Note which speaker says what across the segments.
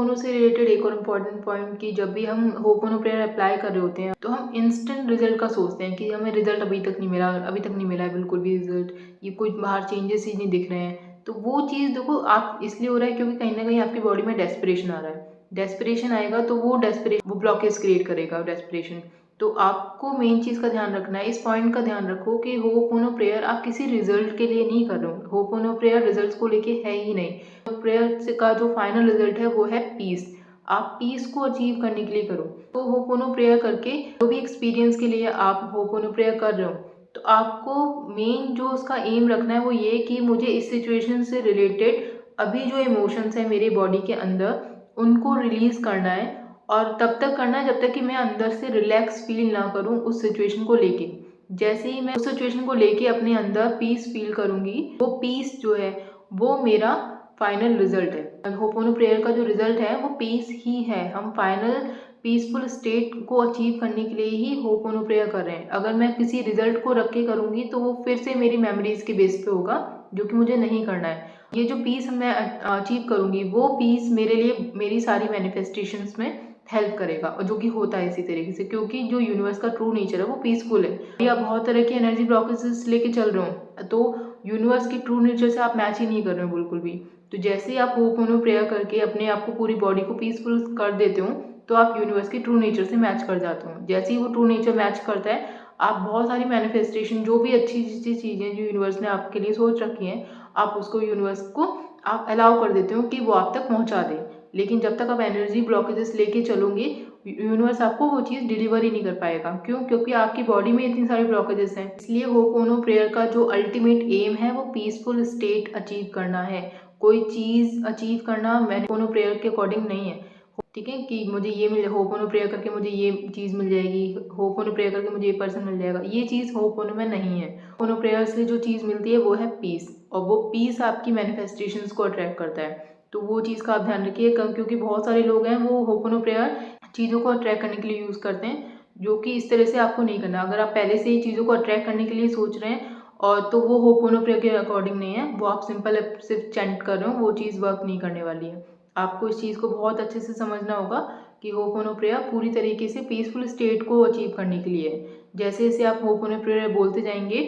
Speaker 1: होपोनो से रिलेटेड एक और इम्पॉर्टेंट पॉइंट कि जब भी हम होपोनो प्रेयर अप्लाई कर रहे होते हैं तो हम इंस्टेंट रिजल्ट का सोचते हैं कि हमें रिजल्ट अभी तक नहीं मिला है बिल्कुल भी रिजल्ट, ये कुछ बाहर चेंजेस ही नहीं दिख रहे हैं। तो वो चीज़ देखो आप इसलिए हो रहा है क्योंकि कहीं ना कहीं आपकी बॉडी में डेस्परेशन आ रहा है। डेस्परेशन आएगा तो वो ब्लॉकेज क्रिएट करेगा डेस्परेशन। तो आपको मेन चीज़ का ध्यान रखना है, इस पॉइंट का ध्यान रखो कि होपोनो प्रेयर आप किसी रिजल्ट के लिए नहीं कर रहे हो। होपोनो प्रेयर रिजल्ट्स को लेके है ही नहीं। प्रेयर का जो फाइनल रिजल्ट है वो है पीस। आप पीस को अचीव करने के लिए करो। तो होपोनो प्रेयर करके जो भी एक्सपीरियंस के लिए आप होपोनो प्रेयर कर रहे हो, तो आपको मेन जो उसका एम रखना है वो ये कि मुझे इस सिचुएशन से रिलेटेड अभी जो इमोशंस है मेरी बॉडी के अंदर उनको रिलीज करना है। और तब तक करना है जब तक कि मैं अंदर से रिलैक्स फील ना करूं उस सिचुएशन को लेके। जैसे ही मैं उस सिचुएशन को लेके अपने अंदर पीस फील करूंगी, वो पीस जो है वो मेरा फाइनल रिजल्ट है। होपोनो प्रेयर का जो रिजल्ट है वो पीस ही है। हम फाइनल पीसफुल स्टेट को अचीव करने के लिए ही होपोनो प्रेयर कर रहे हैं। अगर मैं किसी रिजल्ट को रख के करूंगी तो वो फिर से मेरी मेमोरीज के बेस पे होगा, जो कि मुझे नहीं करना है। ये जो पीस मैं अचीव करूंगी वो पीस मेरे लिए मेरी सारी मैनिफेस्टेशंस में हेल्प करेगा, और जो कि होता है इसी तरीके से, क्योंकि जो यूनिवर्स का ट्रू नेचर है वो पीसफुल है। या बहुत तरह की एनर्जी ब्लॉकेजेस लेके चल रहे हो तो यूनिवर्स की ट्रू नेचर से आप मैच ही नहीं कर रहे हो बिल्कुल भी। तो जैसे ही आप होपोनो प्रेयर करके अपने आप को पूरी बॉडी को पीसफुल कर देते हो तो आप यूनिवर्स की ट्रू नेचर से मैच कर जाते हो। जैसे ही वो ट्रू नेचर मैच करता है, आप बहुत सारी मैनिफेस्टेशन, जो भी अच्छी अच्छी चीज़ें जो यूनिवर्स ने आपके लिए सोच रखी हैं, आप उसको यूनिवर्स को आप अलाउ कर देते हो कि वो आप तक पहुंचा दे। लेकिन जब तक आप एनर्जी ब्लॉकेजेस लेके चलोगे, यूनिवर्स आपको वो चीज़ डिलीवर ही नहीं कर पाएगा। क्यों? क्योंकि आपकी बॉडी में इतनी सारी ब्लॉकेजेस हैं। इसलिए होपोनो प्रेयर का जो अल्टीमेट एम है वो पीसफुल स्टेट अचीव करना है। कोई चीज़ अचीव करना होपोनो प्रेयर के अकॉर्डिंग नहीं है। ठीक है कि मुझे ये मिले, होपोनो प्रेयर करके मुझे ये चीज़ मिल जाएगी, होपोनो प्रेयर करके मुझे ये पर्सन मिल जाएगा, ये चीज़ होपोनो में नहीं है। होपोनो प्रेयर से जो चीज़ मिलती है वो है पीस, और वो पीस आपकी मैनिफेस्टेशंस को अट्रैक्ट करता है। तो वो चीज़ का आप ध्यान रखिए, क्योंकि बहुत सारे लोग हैं वो होपोनो प्रेयर चीज़ों को अट्रैक्ट करने के लिए यूज़ करते हैं, जो कि इस तरह से आपको नहीं करना। अगर आप पहले से ही चीज़ों को अट्रैक्ट करने के लिए सोच रहे हैं और तो वो होपोनो प्रेयर के अकॉर्डिंग नहीं है, वो आप सिंपल सिर्फ चैंट कर रहे हो, वो चीज़ वर्क नहीं करने वाली है। आपको इस चीज़ को बहुत अच्छे से समझना होगा कि होपोनो प्रेयर पूरी तरीके से पीसफुल स्टेट को अचीव करने के लिए है। जैसे जैसे आप होपोनो प्रेयर बोलते जाएंगे,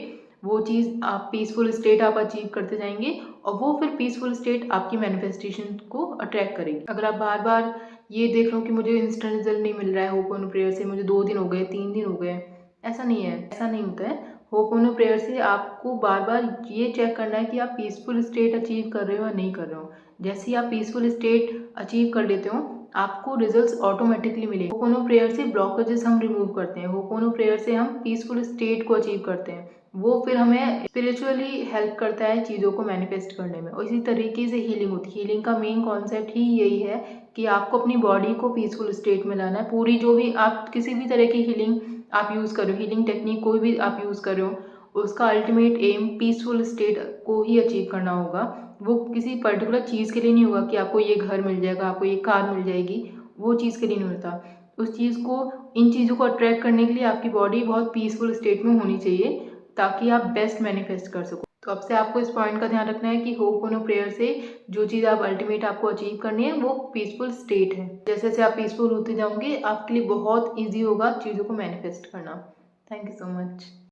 Speaker 1: वो चीज़ आप पीसफुल स्टेट आप अचीव करते जाएंगे, और वो फिर पीसफुल स्टेट आपकी मैनिफेस्टेशन को अट्रैक्ट करेगी। अगर आप बार बार ये देख लो कि मुझे इंस्टेंट रिजल्ट नहीं मिल रहा है होपोनो प्रेयर से, मुझे 2 दिन हो गए, 3 दिन हो गए, ऐसा नहीं है, ऐसा नहीं होता है। होपोनो प्रेयर से आपको बार बार ये चेक करना है कि आप पीसफुल स्टेट अचीव कर रहे हो या नहीं कर रहे हो। जैसे ही आप पीसफुल स्टेट अचीव कर लेते हो, आपको रिजल्ट्स ऑटोमेटिकली मिलेंगे। होपोनो प्रेयर से ब्लॉकेजेस हम रिमूव करते हैं, होपोनो प्रेयर से हम पीसफुल स्टेट को अचीव करते हैं। वो फिर हमें स्पिरिचुअली हेल्प करता है चीज़ों को मैनिफेस्ट करने में। और इसी तरीके से हीलिंग होती है। हीलिंग का मेन कॉन्सेप्ट ही यही है कि आपको अपनी बॉडी को पीसफुल स्टेट में लाना है। पूरी जो भी आप किसी भी तरह की हीलिंग आप यूज़ करो, हीलिंग टेक्निक कोई भी आप यूज़ कर रहे हो, उसका अल्टीमेट एम पीसफुल स्टेट को ही अचीव करना होगा। वो किसी पर्टिकुलर चीज़ के लिए नहीं होगा कि आपको ये घर मिल जाएगा, आपको ये कार मिल जाएगी, वो चीज़ के लिए नहीं होता। उस चीज़ को, इन चीज़ों को अट्रैक्ट करने के लिए आपकी बॉडी बहुत पीसफुल स्टेट में होनी चाहिए, ताकि आप बेस्ट मैनिफेस्ट कर सको। तो अब से आपको इस पॉइंट का ध्यान रखना है कि होपोनो प्रेयर से जो चीज़ आप अल्टीमेट आपको अचीव करनी है वो पीसफुल स्टेट है। जैसे जैसे आप पीसफुल होते जाओगे, आपके लिए बहुत ईजी होगा चीज़ों को मैनिफेस्ट करना। Thank you so much.